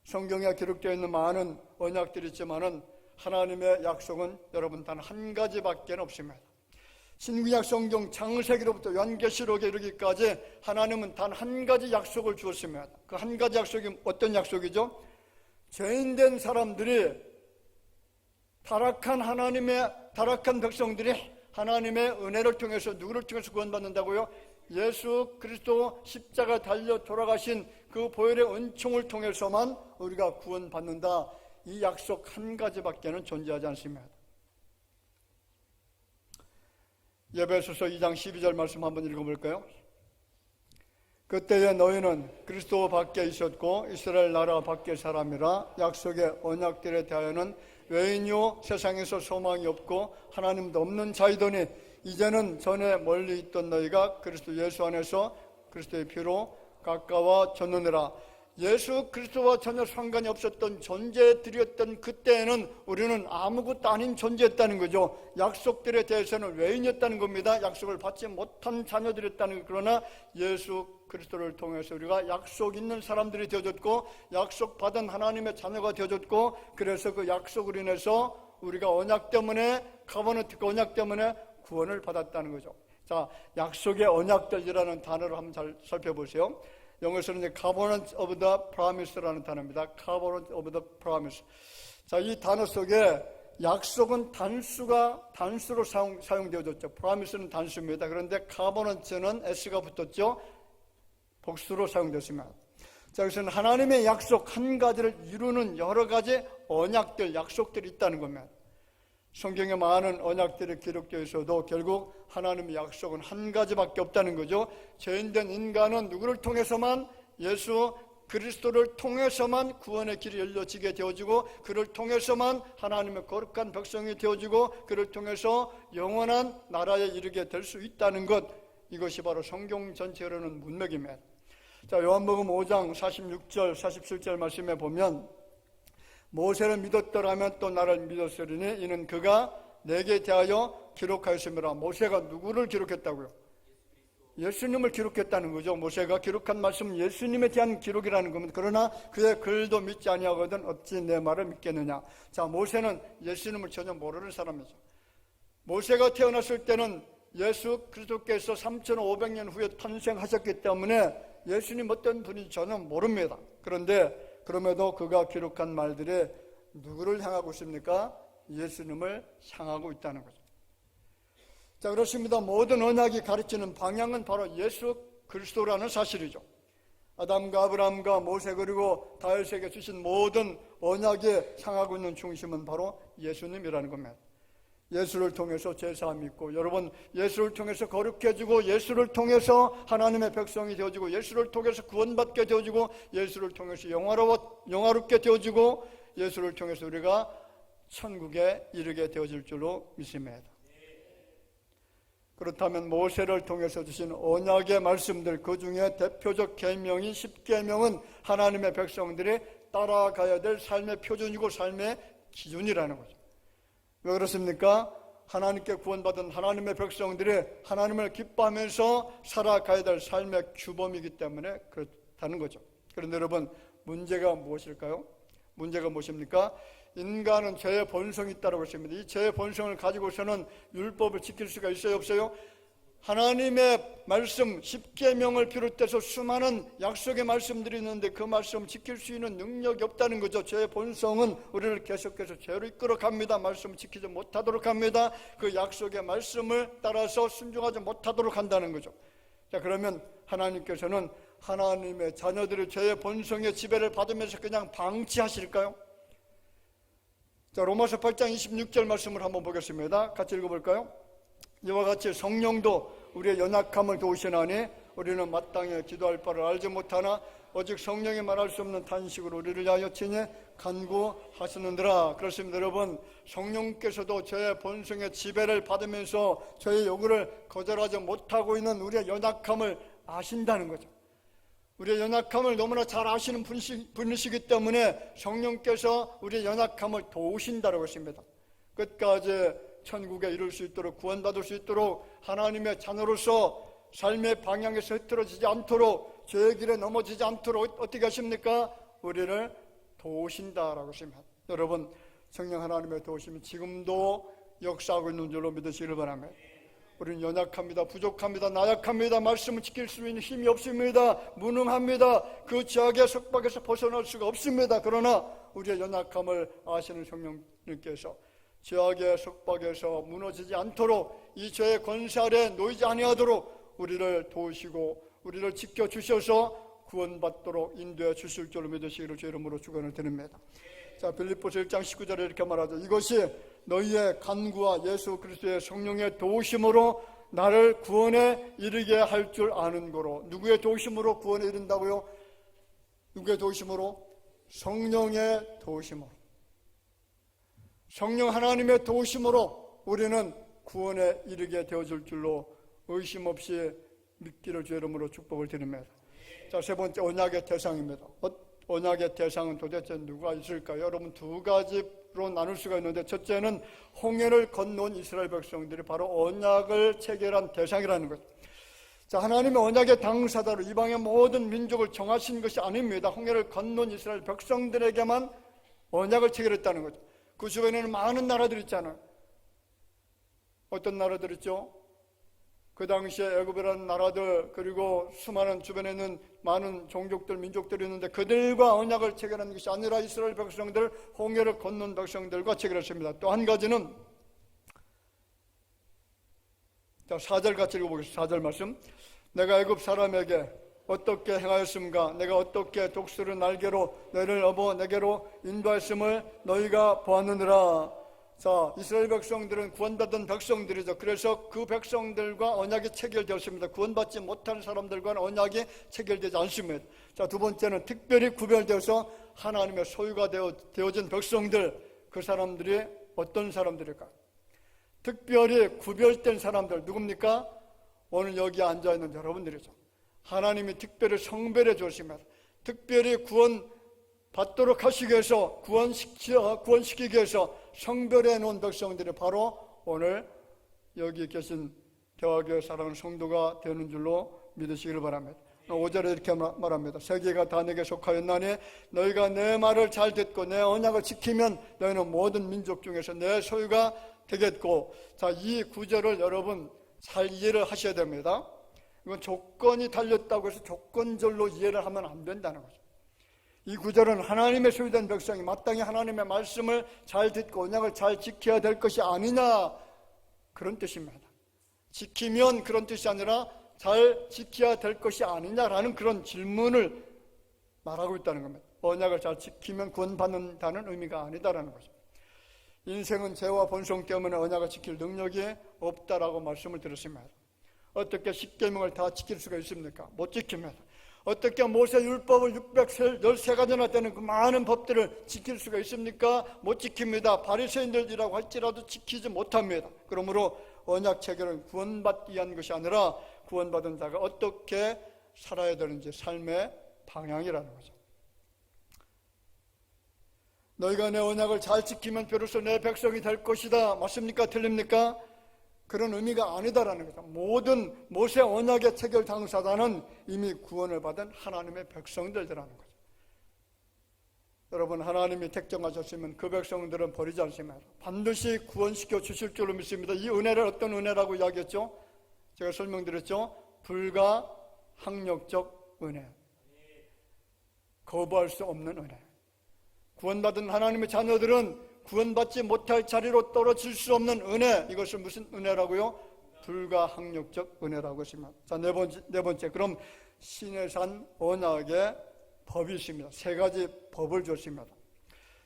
성경에 기록되어 있는 많은 언약들이 있지만은 하나님의 약속은 여러분 단 한 가지밖에 없습니다. 신구약 성경 창세기로부터 요한계시록에 이르기까지 하나님은 단 한 가지 약속을 주었습니다. 그 한 가지 약속이 어떤 약속이죠? 죄인된 사람들이 타락한 백성들이 하나님의 은혜를 통해서 누구를 통해서 구원받는다고요? 예수 그리스도 십자가 달려 돌아가신 그 보혈의 은총을 통해서만 우리가 구원받는다. 이 약속 한 가지밖에는 존재하지 않습니다. 에베소서 2장 12절 말씀 한번 읽어볼까요? 그때에 너희는 그리스도 밖에 있었고 이스라엘 나라 밖의 사람이라 약속의 언약들에 대하여는 외인이요 세상에서 소망이 없고 하나님도 없는 자이더니 이제는 전에 멀리 있던 너희가 그리스도 예수 안에서 그리스도의 피로 가까워졌느니라. 예수 그리스도와 전혀 상관이 없었던 존재들이었던 그때에는 우리는 아무것도 아닌 존재였다는 거죠. 약속들에 대해서는 외인이었다는 겁니다. 약속을 받지 못한 자녀들이었다는 거. 그러나 예수 그리스도를 통해서 우리가 약속 있는 사람들이 되어졌고 약속받은 하나님의 자녀가 되어졌고 그래서 그 약속으로 인해서 우리가 언약 때문에 커버넌트 언약 때문에 구원을 받았다는 거죠. 자, 약속의 언약들이라는 단어를 한번 잘 살펴보세요. 영어에서는 이제 covenant of the promise라는 단어입니다. covenant of the promise. 자, 이 단어 속에 약속은 단수로 사용되어졌죠. promise는 단수입니다. 그런데 covenant는 s가 붙었죠. 복수로 사용됐습니다. 자, 여기서는 하나님의 약속 한 가지를 이루는 여러 가지 언약들, 약속들이 있다는 겁니다. 성경에 많은 언약들이 기록되어 있어도 결국 하나님의 약속은 한 가지밖에 없다는 거죠. 죄인된 인간은 누구를 통해서만, 예수 그리스도를 통해서만 구원의 길이 열려지게 되어지고, 그를 통해서만 하나님의 거룩한 백성이 되어지고, 그를 통해서 영원한 나라에 이르게 될 수 있다는 것, 이것이 바로 성경 전체로는 문맥입니다. 자, 요한복음 5장 46절 47절 말씀에 보면, 모세를 믿었더라면 또 나를 믿었으리니 이는 그가 내게 대하여 기록하였음이라. 모세가 누구를 기록했다고요? 예수님을 기록했다는 거죠. 모세가 기록한 말씀은 예수님에 대한 기록이라는 겁니다. 그러나 그의 글도 믿지 아니하거든 어찌 내 말을 믿겠느냐. 자, 모세는 예수님을 전혀 모르는 사람이죠. 모세가 태어났을 때는 예수 그리스도께서 3,500년 후에 탄생하셨기 때문에 예수님 어떤 분인지 전혀 모릅니다. 그런데 그럼에도 그가 기록한 말들이 누구를 향하고 있습니까? 예수님을 향하고 있다는 거죠. 자, 그렇습니다. 모든 언약이 가르치는 방향은 바로 예수 그리스도라는 사실이죠. 아담과 아브라함과 모세 그리고 다윗에게 주신 모든 언약에 향하고 있는 중심은 바로 예수님이라는 겁니다. 예수를 통해서 죄사함이 있고, 여러분, 예수를 통해서 거룩해지고, 예수를 통해서 하나님의 백성이 되어지고, 예수를 통해서 구원받게 되어지고, 예수를 통해서 영화롭게 되어지고, 예수를 통해서 우리가 천국에 이르게 되어질 줄로 믿습니다. 그렇다면 모세를 통해서 주신 언약의 말씀들, 그 중에 대표적 계명인 10계명은 하나님의 백성들이 따라가야 될 삶의 표준이고 삶의 기준이라는 거죠. 왜 그렇습니까? 하나님께 구원받은 하나님의 백성들이 하나님을 기뻐하면서 살아가야 될 삶의 규범이기 때문에 그렇다는 거죠. 그런데 여러분, 문제가 무엇일까요? 문제가 무엇입니까? 인간은 죄의 본성이 있다고 했습니다. 이 죄의 본성을 가지고서는 율법을 지킬 수가 있어요, 없어요? 하나님의 말씀 10계명을 비롯해서 수많은 약속의 말씀들이 있는데 그 말씀 지킬 수 있는 능력이 없다는 거죠. 죄의 본성은 우리를 계속해서 죄로 이끌어갑니다. 말씀을 지키지 못하도록 합니다. 그 약속의 말씀을 따라서 순종하지 못하도록 한다는 거죠. 자, 그러면 하나님께서는 하나님의 자녀들의 죄의 본성의 지배를 받으면서 그냥 방치하실까요? 자, 로마서 8장 26절 말씀을 한번 보겠습니다. 같이 읽어볼까요? 이와 같이 성령도 우리의 연약함을 도우시나니 우리는 마땅히 기도할 바를 알지 못하나 오직 성령이 말할 수 없는 탄식으로 우리를 위하여 친히 간구하시는더라. 그렇습니다. 여러분, 성령께서도 죄의 본성의 지배를 받으면서 죄의 요구를 거절하지 못하고 있는 우리의 연약함을 아신다는 거죠. 우리의 연약함을 너무나 잘 아시는 분이시기 때문에 성령께서 우리의 연약함을 도우신다고 했습니다. 끝까지 천국에 이룰 수 있도록, 구원받을 수 있도록, 하나님의 자녀로서 삶의 방향에서 흐트러지지 않도록, 죄의 길에 넘어지지 않도록 어떻게 하십니까? 우리를 도우신다라고 했습니다. 여러분, 성령 하나님의 도우심이 지금도 역사하고 있는 줄로 믿으시길 바랍니다. 우리는 연약합니다. 부족합니다. 나약합니다. 말씀을 지킬 수 있는 힘이 없습니다. 무능합니다. 그 죄악의 속박에서 벗어날 수가 없습니다. 그러나 우리의 연약함을 아시는 성령님께서 죄악의 속박에서 무너지지 않도록, 이 죄의 권세 아래 놓이지 아니하도록 우리를 도우시고 우리를 지켜주셔서 구원받도록 인도해 주실 줄로 믿으시기를 주 이름으로 축원을 드립니다. 자, 빌립보서 1장 19절에 이렇게 말하죠. 이것이 너희의 간구와 예수 그리스도의 성령의 도우심으로 나를 구원에 이르게 할 줄 아는 거로. 누구의 도우심으로 구원에 이른다고요? 누구의 도우심으로? 성령의 도우심으로. 성령 하나님의 도우심으로 우리는 구원에 이르게 되어질 줄로 의심 없이 믿기를 주 이름으로 축복을 드립니다. 자, 세 번째, 언약의 대상입니다. 언약의 대상은 도대체 누가 있을까요? 여러분, 두 가지로 나눌 수가 있는데, 첫째는 홍해를 건너온 이스라엘 백성들이 바로 언약을 체결한 대상이라는 것. 자, 하나님의 언약의 당사자로 이방의 모든 민족을 정하신 것이 아닙니다. 홍해를 건너온 이스라엘 백성들에게만 언약을 체결했다는 거죠. 그 주변에는 많은 나라들이 있잖아요. 어떤 나라들 있죠? 그 당시에 애굽이라는 나라들, 그리고 수많은 주변에 있는 많은 종족들, 민족들이 있는데 그들과 언약을 체결한 것이 아니라 이스라엘 백성들, 홍해를 건넌 백성들과 체결했습니다. 또 한 가지는, 자, 4절 같이 읽어보겠습니다. 4절 말씀. 내가 애굽 사람에게 어떻게 행하였음가? 내가 어떻게 독수리 날개로 너희를 업어 내게로 인도하였음을 너희가 보았느니라. 자, 이스라엘 백성들은 구원받은 백성들이죠. 그래서 그 백성들과 언약이 체결되었습니다. 구원받지 못한 사람들과는 언약이 체결되지 않습니다. 자, 두 번째는 특별히 구별되어서 하나님의 소유가 되어진 백성들, 그 사람들이 어떤 사람들일까? 특별히 구별된 사람들 누굽니까? 오늘 여기 앉아있는 여러분들이죠. 하나님이 특별히 성별해 주십니다. 특별히 구원받도록 하시기 위해서, 구원시키기 위해서 성별해 놓은 백성들이 바로 오늘 여기 계신 대화교회 사랑하는 성도가 되는 줄로 믿으시기를 바랍니다. 5절에 이렇게 말합니다. 세계가 다 내게 속하였나니 너희가 내 말을 잘 듣고 내 언약을 지키면 너희는 모든 민족 중에서 내 소유가 되겠고. 자, 이 구절을 여러분 잘 이해를 하셔야 됩니다. 이건 조건이 달렸다고 해서 조건절로 이해를 하면 안 된다는 거죠. 이 구절은 하나님의 소유된 백성이 마땅히 하나님의 말씀을 잘 듣고 언약을 잘 지켜야 될 것이 아니냐, 그런 뜻입니다. 지키면 그런 뜻이 아니라 잘 지켜야 될 것이 아니냐라는 그런 질문을 말하고 있다는 겁니다. 언약을 잘 지키면 구원받는다는 의미가 아니다라는 거죠. 인생은 죄와 본성 때문에 언약을 지킬 능력이 없다라고 말씀을 드렸습니다. 어떻게 십계명을 다 지킬 수가 있습니까? 못 지킵니다. 어떻게 모세 율법을 613가지나 되는 그 많은 법들을 지킬 수가 있습니까? 못 지킵니다. 바리새인들이라고 할지라도 지키지 못합니다. 그러므로 언약 체결은 구원받기 위한 것이 아니라 구원받은 자가 어떻게 살아야 되는지 삶의 방향이라는 거죠. 너희가 내 언약을 잘 지키면 비로소 내 백성이 될 것이다. 맞습니까? 틀립니까? 그런 의미가 아니다라는 거죠. 모든 모세 언약의 체결 당사자는 이미 구원을 받은 하나님의 백성들이라는 거죠. 여러분, 하나님이 택정하셨으면 그 백성들은 버리지 않습니다. 반드시 구원시켜 주실 줄로 믿습니다. 이 은혜를 어떤 은혜라고 이야기했죠? 제가 설명드렸죠? 불가항력적 은혜, 거부할 수 없는 은혜. 구원받은 하나님의 자녀들은 구원받지 못할 자리로 떨어질 수 없는 은혜, 이것은 무슨 은혜라고요? 불가항력적 은혜라고 했습니다. 자, 네 번째, 그럼 시내산 언약의 법이 있습니다. 세 가지 법을 줬습니다.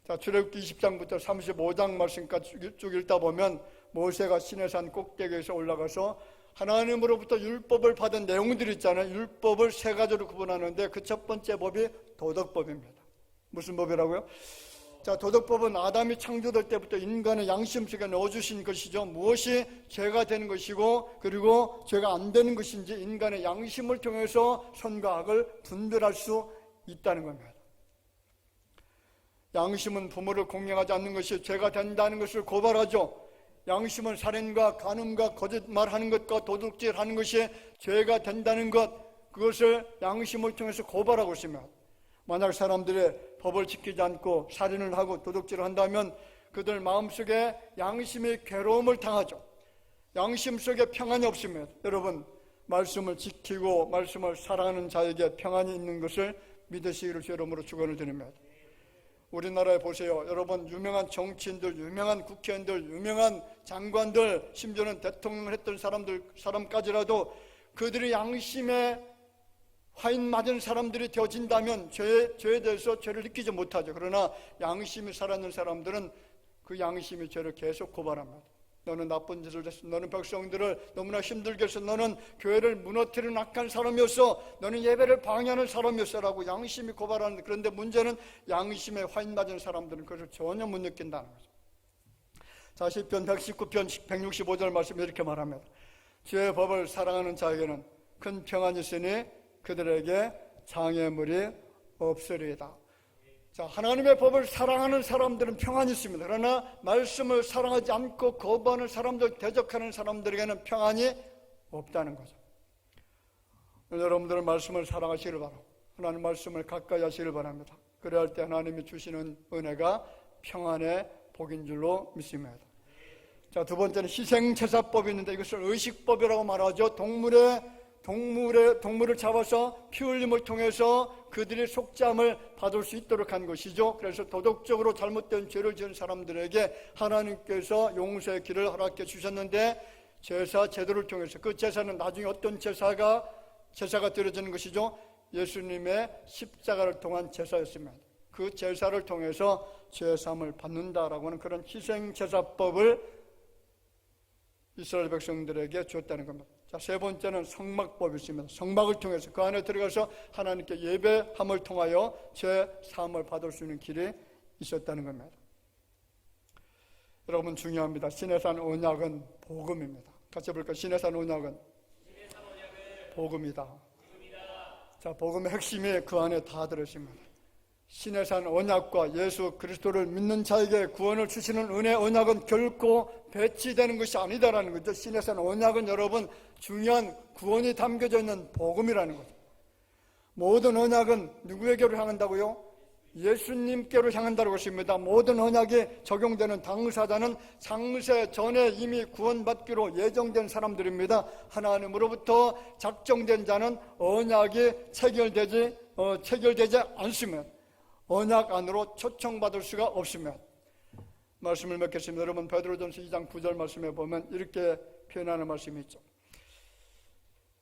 자, 출애굽기 20장부터 35장 말씀까지 쭉 읽다 보면 모세가 시내산 꼭대기에서 올라가서 하나님으로부터 율법을 받은 내용들이 있잖아요. 율법을 세 가지로 구분하는데 그 첫 번째 법이 도덕법입니다. 무슨 법이라고요? 자, 도덕법은 아담이 창조될 때부터 인간의 양심 속에 넣어주신 것이죠. 무엇이 죄가 되는 것이고 그리고 죄가 안 되는 것인지 인간의 양심을 통해서 선과 악을 분별할 수 있다는 겁니다. 양심은 부모를 공경하지 않는 것이 죄가 된다는 것을 고발하죠. 양심은 살인과 간음과 거짓말하는 것과 도둑질하는 것이 죄가 된다는 것, 그것을 양심을 통해서 고발하고 있습니다. 만약 사람들이 법을 지키지 않고 살인을 하고 도둑질을 한다면 그들 마음속에 양심이 괴로움을 당하죠. 양심 속에 평안이 없습니다. 여러분, 말씀을 지키고 말씀을 사랑하는 자에게 평안이 있는 것을 믿으시기를 주 이름으로 축원을 드립니다. 우리나라에 보세요. 여러분, 유명한 정치인들, 유명한 국회의원들, 유명한 장관들, 심지어는 대통령을 했던 사람까지라도 그들이 양심에 화인 맞은 사람들이 되어진다면 죄에 대해서 죄를 느끼지 못하죠. 그러나 양심이 살아있는 사람들은 그 양심이 죄를 계속 고발합니다. 너는 나쁜 짓을 했어. 너는 백성들을 너무나 힘들게 해서 너는 교회를 무너뜨리는 악한 사람이었어. 너는 예배를 방해하는 사람이었어 라고 양심이 고발하는데, 그런데 문제는 양심에 화인 맞은 사람들은 그것을 전혀 못 느낀다는 거죠. 자, 시편 119편 165절 말씀에 이렇게 말합니다. 주의 법을 사랑하는 자에게는 큰 평안이 있으니 그들에게 장애물이 없으리이다. 자, 하나님의 법을 사랑하는 사람들은 평안이 있습니다. 그러나 말씀을 사랑하지 않고 거부하는 사람들, 대적하는 사람들에게는 평안이 없다는 거죠. 여러분들은 말씀을 사랑하시길 바라고 하나님 말씀을 가까이 하시길 바랍니다. 그래야 할 때 하나님이 주시는 은혜가 평안의 복인 줄로 믿습니다. 자, 두 번째는 희생제사법이 있는데 이것을 의식법이라고 말하죠. 동물을 잡아서 피 흘림을 통해서 그들의 속죄함을 받을 수 있도록 한 것이죠. 그래서 도덕적으로 잘못된 죄를 지은 사람들에게 하나님께서 용서의 길을 허락해 주셨는데, 제사 제도를 통해서 그 제사는 나중에 어떤 제사가 드려지는 것이죠. 예수님의 십자가를 통한 제사였습니다. 그 제사를 통해서 죄사함을 받는다라고 하는 그런 희생제사법을 이스라엘 백성들에게 줬다는 겁니다. 자, 세 번째는 성막법이 있습니다. 성막을 통해서 그 안에 들어가서 하나님께 예배함을 통하여 죄사함을 받을 수 있는 길이 있었다는 겁니다. 여러분 중요합니다. 시내산 언약은 복음입니다. 같이 볼까요? 시내산 언약은 복음이다. 자, 복음의 핵심이 그 안에 다 들어있습니다. 시내산 언약과 예수 그리스도를 믿는 자에게 구원을 주시는 은혜 언약은 결코 배치되는 것이 아니다라는 거죠. 시내산 언약은 여러분 중요한 구원이 담겨져 있는 복음이라는 거죠. 모든 언약은 누구에게로 향한다고요? 예수님께로 향한다고 했습니다. 모든 언약이 적용되는 당사자는 창세 전에 이미 구원받기로 예정된 사람들입니다. 하나님으로부터 작정된 자는 언약이 체결되지 않으면, 언약 안으로 초청받을 수가 없으면. 말씀을 맺겠습니다. 여러분 베드로전서 2장 9절 말씀에 보면 이렇게 표현하는 말씀이 있죠.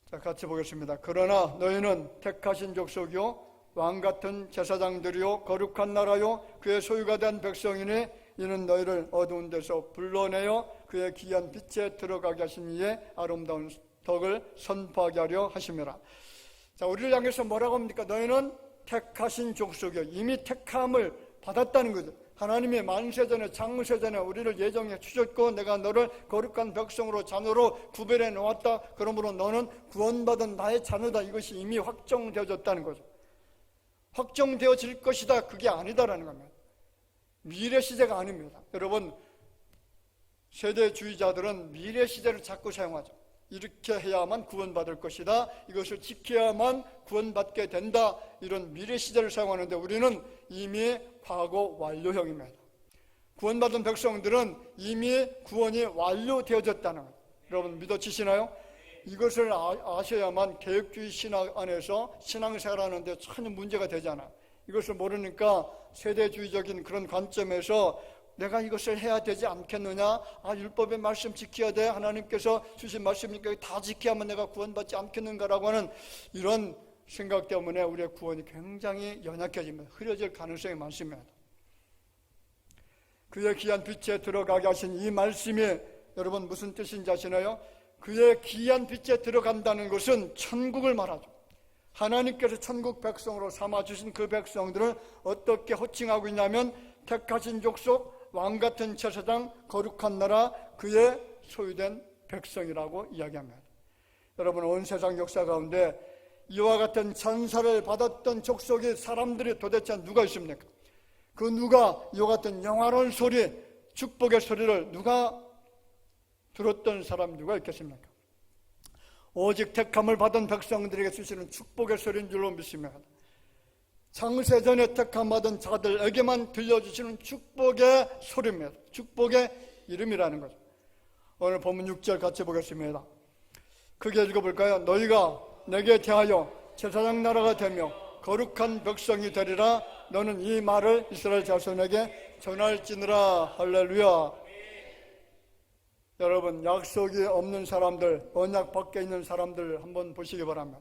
자, 같이 보겠습니다. 그러나 너희는 택하신 족속이요 왕같은 제사장들이요 거룩한 나라요 그의 소유가 된 백성이니 이는 너희를 어두운 데서 불러내어 그의 귀한 빛에 들어가게 하신 이의 아름다운 덕을 선포하게 하려 하심이라. 자, 우리를 향해서 뭐라고 합니까? 너희는 택하신 족속이요, 이미 택함을 받았다는 거죠. 하나님이 만세전에 창세전에 우리를 예정해 주셨고 내가 너를 거룩한 백성으로 자녀로 구별해 놓았다. 그러므로 너는 구원받은 나의 자녀다. 이것이 이미 확정되어졌다는 거죠. 확정되어질 것이다, 그게 아니다라는 겁니다. 미래 시제가 아닙니다. 여러분, 세대주의자들은 미래 시제를 자꾸 사용하죠. 이렇게 해야만 구원받을 것이다, 이것을 지켜야만 구원받게 된다, 이런 미래 시제를 사용하는데 우리는 이미 과거 완료형입니다. 구원받은 백성들은 이미 구원이 완료되어졌다는 거예요. 여러분 믿어지시나요? 이것을 아셔야만 개혁주의 신학 안에서 신앙생활하는데 전혀 문제가 되잖아요. 이것을 모르니까 세대주의적인 그런 관점에서 내가 이것을 해야 되지 않겠느냐, 율법의 말씀 지켜야 돼, 하나님께서 주신 말씀이니까 다 지켜야만 내가 구원받지 않겠는가라고 하는 이런 생각 때문에 우리의 구원이 굉장히 연약해집니다. 흐려질 가능성이 많습니다. 그의 귀한 빛에 들어가게 하신 이 말씀이 여러분 무슨 뜻인지 아시나요? 그의 귀한 빛에 들어간다는 것은 천국을 말하죠. 하나님께서 천국 백성으로 삼아주신 그 백성들을 어떻게 호칭하고 있냐면 택하신 족속, 왕같은 제사장, 거룩한 나라, 그의 소유된 백성이라고 이야기합니다. 여러분 온 세상 역사 가운데 이와 같은 찬사를 받았던 족속의 사람들이 도대체 누가 있습니까? 그 누가 이와 같은 영화로운 소리, 축복의 소리를 누가 들었던 사람이 누가 있겠습니까? 오직 택함을 받은 백성들에게 주시는 축복의 소리인 줄로 믿습니다. 창세전에 택함받은 자들에게만 들려주시는 축복의 소리입니다. 축복의 이름이라는 거죠. 오늘 본문 6절 같이 보겠습니다. 크게 읽어볼까요? 너희가 내게 대하여 제사장 나라가 되며 거룩한 백성이 되리라. 너는 이 말을 이스라엘 자손에게 전할지니라. 할렐루야. 여러분 약속이 없는 사람들, 언약 밖에 있는 사람들 한번 보시기 바랍니다.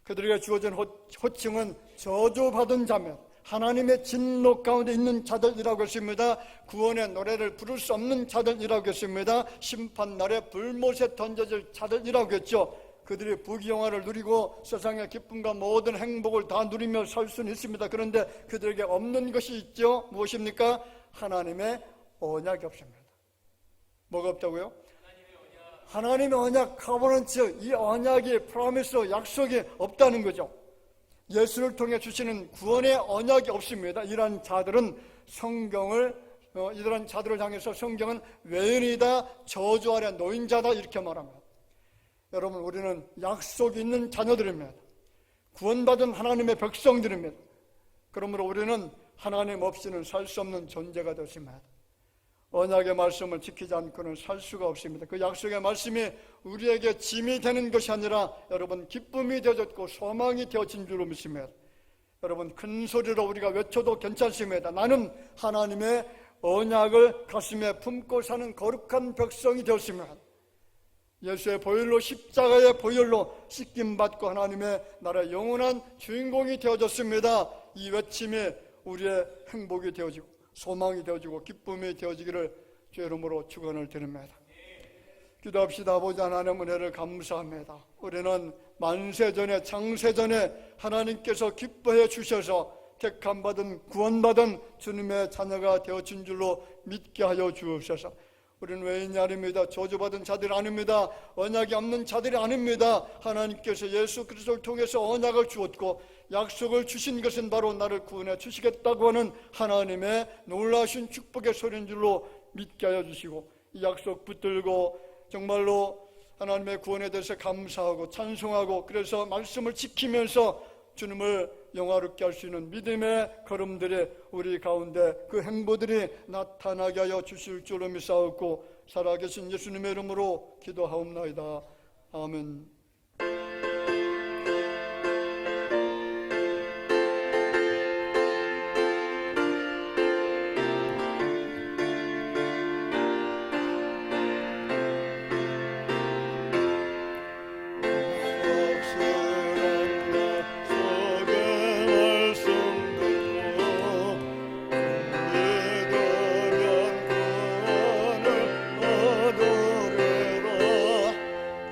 그들에게 주어진 호칭은 저주받은 자면 하나님의 진노 가운데 있는 자들이라고 했습니다. 구원의 노래를 부를 수 없는 자들이라고 했습니다. 심판날에 불못에 던져질 자들이라고 했죠. 그들이 부귀영화를 누리고 세상의 기쁨과 모든 행복을 다 누리며 살 수는 있습니다. 그런데 그들에게 없는 것이 있죠. 무엇입니까? 하나님의 언약이 없습니다. 뭐가 없다고요? 하나님의 언약, 커버넌트, 이 언약이 프로미스, 약속이 없다는 거죠. 예수를 통해 주시는 구원의 언약이 없습니다. 이러한 자들을 향해서 성경은 외인이다, 저주 아래 놓인 자다 이렇게 말합니다. 여러분 우리는 약속이 있는 자녀들입니다. 구원받은 하나님의 백성들입니다. 그러므로 우리는 하나님 없이는 살 수 없는 존재가 되었습니다. 언약의 말씀을 지키지 않고는 살 수가 없습니다. 그 약속의 말씀이 우리에게 짐이 되는 것이 아니라 여러분 기쁨이 되어졌고 소망이 되어진 줄로 믿습니다. 여러분 큰 소리로 우리가 외쳐도 괜찮습니다. 나는 하나님의 언약을 가슴에 품고 사는 거룩한 백성이 되었습니다. 예수의 보혈로, 십자가의 보혈로 씻김받고 하나님의 나라의 영원한 주인공이 되어졌습니다. 이 외침이 우리의 행복이 되어지고 소망이 되어지고 기쁨이 되어지기를 주의 이름으로 축원을 드립니다. 기도합시다. 아버지 하나님 은혜를 감사합니다. 우리는 만세전에 창세전에 하나님께서 기뻐해 주셔서 택함받은 구원받은 주님의 자녀가 되어진 줄로 믿게 하여 주옵소서. 우리는 외인이 아닙니다. 저주받은 자들이 아닙니다. 언약이 없는 자들이 아닙니다. 하나님께서 예수 그리스도를 통해서 언약을 주었고 약속을 주신 것은 바로 나를 구원해 주시겠다고 하는 하나님의 놀라신 축복의 소리인 줄로 믿게 하여 주시고 이 약속 붙들고 정말로 하나님의 구원에 대해서 감사하고 찬송하고 그래서 말씀을 지키면서 주님을 영화롭게 할 수 있는 믿음의 걸음들이 우리 가운데 그 행보들이 나타나게 하여 주실 줄로 믿사옵고 살아계신 예수님의 이름으로 기도하옵나이다. 아멘.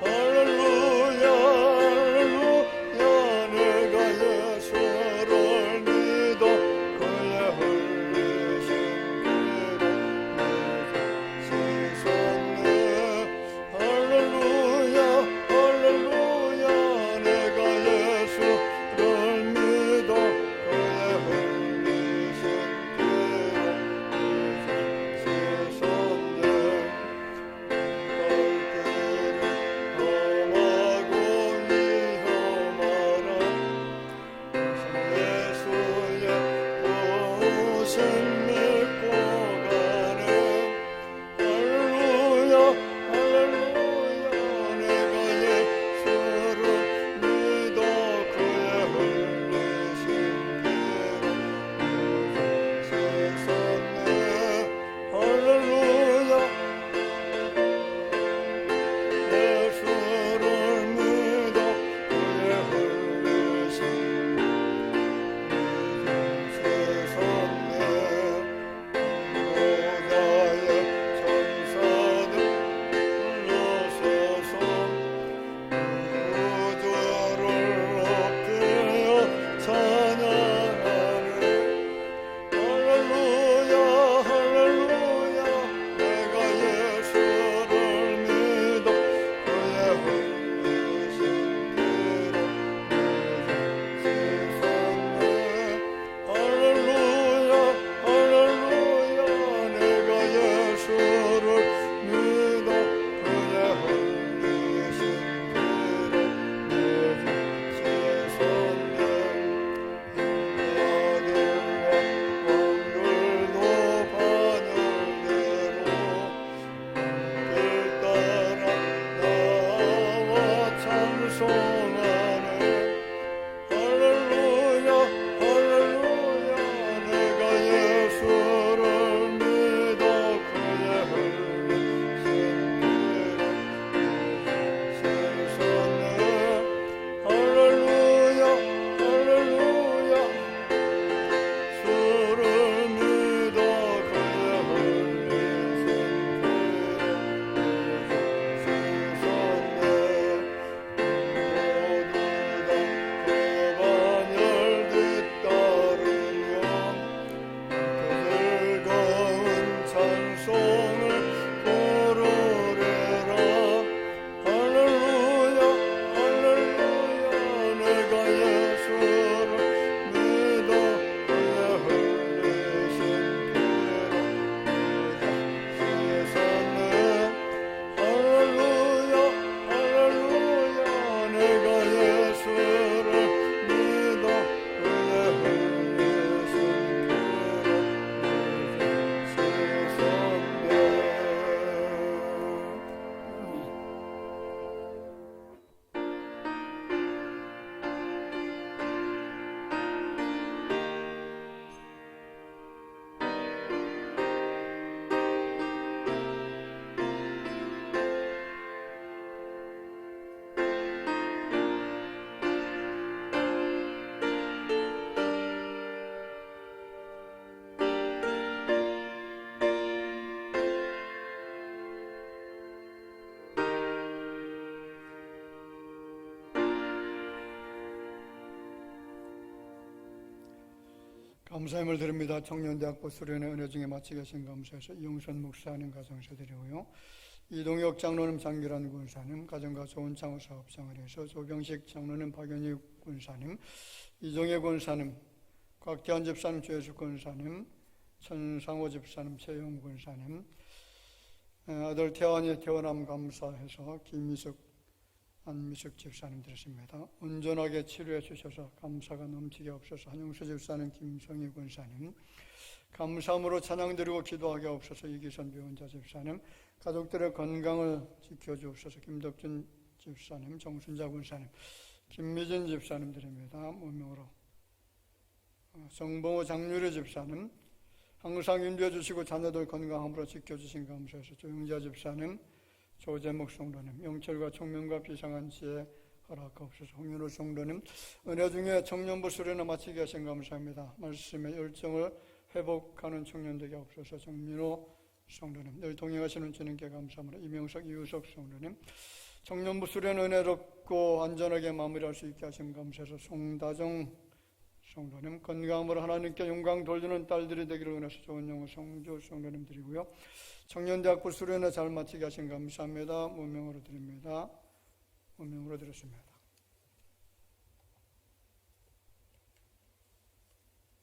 할렐루야 감사함을 드립니다. 청년대학부 수련회 은혜 중에 마치 계신 감사해서 이용선 목사님 가정사 드리고요. 이동혁 장로님, 장기란 군사님, 가정과 좋은 창호 사업장을 해서 조병식 장로님, 박연희 군사님, 이종혜 군사님, 곽태환 집사님, 조혜숙 군사님, 천상호 집사님, 최영 군사님, 아들 태환이 태어남 감사해서 김미숙, 안미숙 집사님 드렸습니다. 온전하게 치료해 주셔서 감사가 넘치게 없어서 한영수 집사님, 김성희 군사님, 감사함으로 찬양 드리고 기도하게 없어서 이기선 비혼자 집사님, 가족들의 건강을 지켜주옵소서 김덕준 집사님, 정순자 군사님, 김미진 집사님 드립니다. 모명으로 정봉호 장유리 집사님, 항상 인도해 주시고 자녀들 건강함으로 지켜주신 감사해서 조영자 집사님, 조재목 성도님, 영철과 총명과 비상한 지혜 허락하옵소서. 홍윤호 성도님, 은혜 중에 청년부 수련회 마치게 하신 감사합니다. 말씀의 열정을 회복하는 청년 되게 없어서. 정민호 성도님, 늘 동행하시는 주님께 감사합니다. 이명석, 이우석 성도님, 청년부 수련회 은혜롭고 안전하게 마무리할 수 있게 하신 감사해서. 송다정 성도님, 건강함으로 하나님께 영광 돌리는 딸들이 되기를 원해서. 좋은 영혼 성조 성도님 드리고요. 청년대학부 수련회 잘 마치게 하신 감사합니다. 무명으로 드립니다. 무명으로 드렸습니다.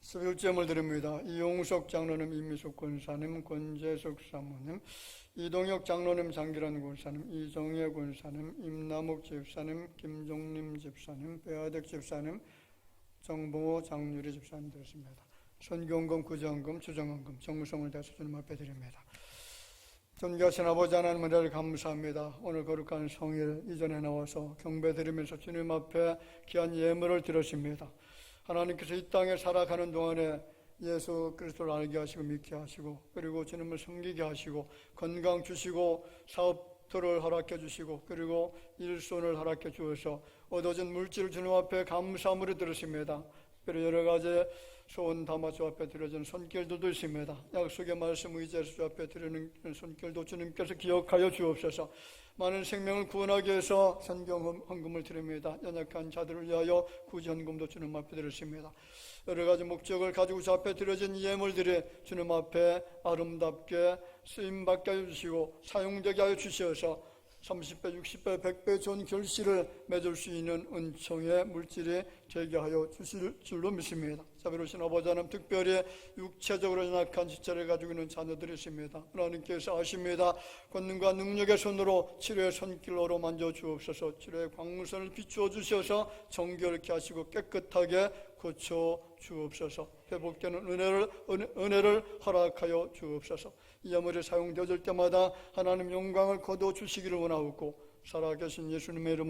11점을 드립니다. 이용석 장로님, 이미숙 권사님, 권재숙 사모님, 이동혁 장로님, 장기란 권사님, 이정혜 권사님, 임남욱 집사님, 김종림 집사님, 배하덕 집사님, 정봉호 장유리 집사님 드렸습니다. 선교원금, 구정금, 주정원금, 정무성을 다해서 주님 앞에 드립니다. 존귀하신 아버지 하나님 은혜를 감사합니다. 오늘 거룩한 성일 이전에 나와서 경배 드리면서 주님 앞에 귀한 예물을 드렸습니다. 하나님께서 이 땅에 살아가는 동안에 예수 그리스도를 알게 하시고 믿게 하시고, 그리고 주님을 섬기게 하시고, 건강 주시고, 사업터를 허락해 주시고, 그리고 일손을 허락해 주어서 얻어진 물질을 주님 앞에 감사함으로 드렸습니다. 그리고 여러 가지 소원 담아 주 앞에 드려진 손길들도 있습니다. 약속의 말씀 의지해서 주 앞에 드리는 손길도 주님께서 기억하여 주옵소서. 많은 생명을 구원하기 위해서 선경 헌금을 드립니다. 연약한 자들을 위하여 구제 헌금도 주님 앞에 드렸습니다. 여러 가지 목적을 가지고 주 앞에 드려진 예물들이 주님 앞에 아름답게 쓰임받게 하여 주시고 사용되게 하여 주시어서 30배, 60배, 100배 좋은 결실을 맺을 수 있는 은총의 물질이 되게 하여 주실 줄로 믿습니다. 자비로우신 아버지 하나님, 특별히 육체적으로 연약한 지체를 가지고 있는 자녀들이 있습니다. 하나님께서 아십니다. 권능과 능력의 손으로 치료의 손길로 만져 주옵소서. 치료의 광선을 비추어 주셔서 정결케 하시고 깨끗하게 고쳐 주옵소서. 회복되는 은혜를 허락하여 주옵소서. 이 예물이 사용되어질 때마다 하나님 영광을 거둬 주시기를 원하옵고, 살아계신 예수님의 이름으로